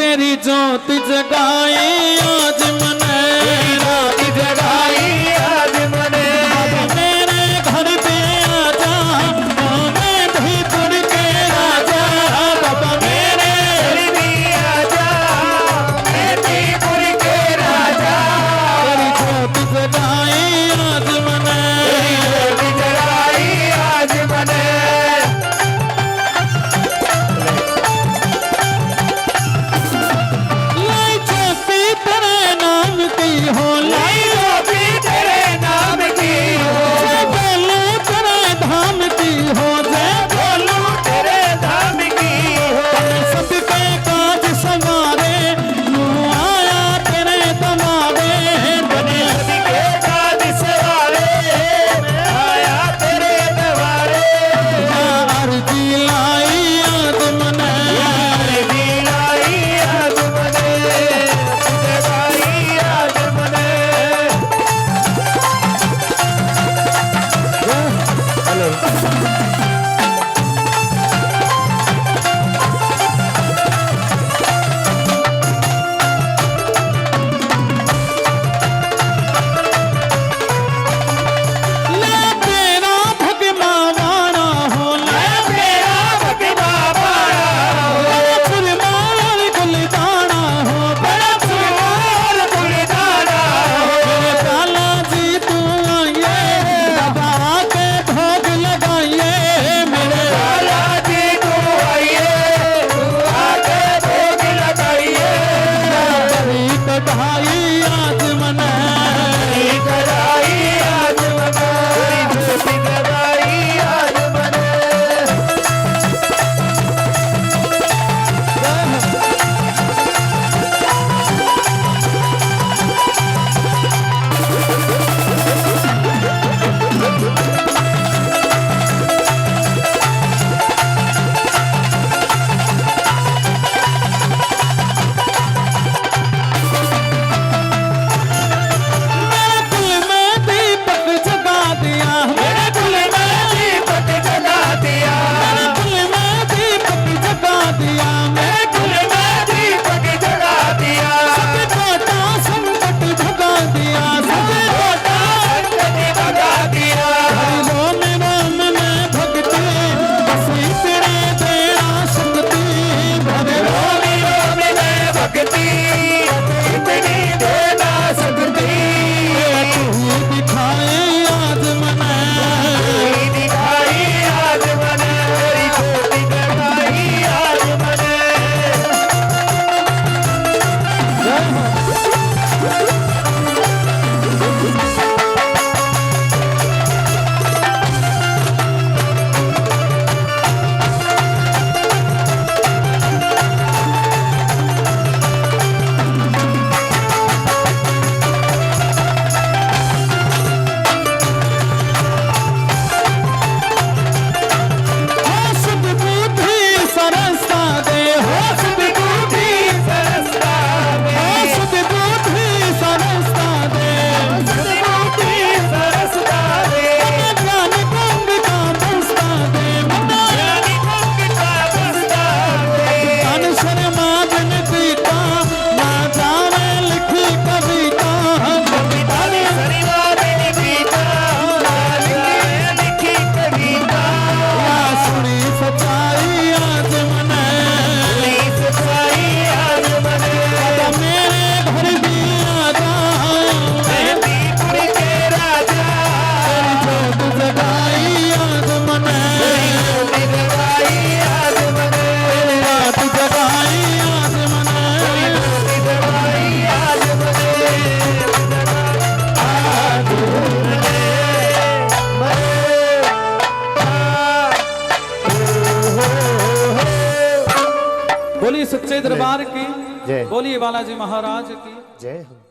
तेरी जोत जगाई आज मने, रात जगाई आज मने, मेरे घर पे आजा मैं धीपुर के राजा, बाबा मेरे घर भी आजा मैं धीपुर के राजा, तेरी जोत जगाई आज मने, जोत जगाई आज मने। लाई जोती तेरे नाम की हो, लाई जोती तेरे नाम की हो, जय बोलू तेरे धाम की हो, जय बोलू तेरे धाम की हो, सबके काज संवारे तू आया तेरे दमावे, बने सबके काज सवारे आया तेरे दरबारे, अर्जी लाई आज मने, भी लाई आज मने, जगाई आज मने। हेलो ले तेरा भगमावाना हो, ले तेरा भगवा बाड़ा हो, फुलमार गुलदाना हो, बड़ा फूल फुलदाना हो, मेरे काला जी तू आइए दबा के भोग लगाइए, मेरे लाला जी तू आइए, तू आके भोग लगाइए, बड़ी कढ़ाई आज मने, कराई आज मने, जोती जगाई आज मने। मेरे दिल में दीपक जगा दिया, मेरे दिल में दीपक जगा दिया, मेरे दिल में दीपक जगा दिया, मेरे दिल में दीपक जगा दिया, कोटा संकट भगा दिया, छोटा संकट भगा दिया, रोम रोम में भक्ति बसी तेरे तेरा शक्ति, भरे रोमी रोमी में भक्ति इतनी देना सकती, तू दिखाए आज मने, दिखाई आज मने, जोती जगाई आज मने। हो सुध बुद्धि सरसता दे, हो बुद्धि सरसता दे, हो सुध बुद्धि सरसता दे, बुद्धि सरसता दे, ज्ञान गंग का बसता दे, ज्ञानी गंग का बसता दे, मन शर्मा जन पीता ना जावे लिखी कविता, कविताने सरिवाने लिखिता, लिखी कविता, या सुनी सच्चाई आज मने, सच्चाई आज मने, मेरे घर भी आजा मैं दीपुर के राजा, जोत जगाई आज मने, जोती जगाई आज मने, रात जगाई आज मने, जोती जगाई आज मने, आज बोलिए सच्चे दरबार की, जय। बोलिए बालाजी महाराज की। जय हो।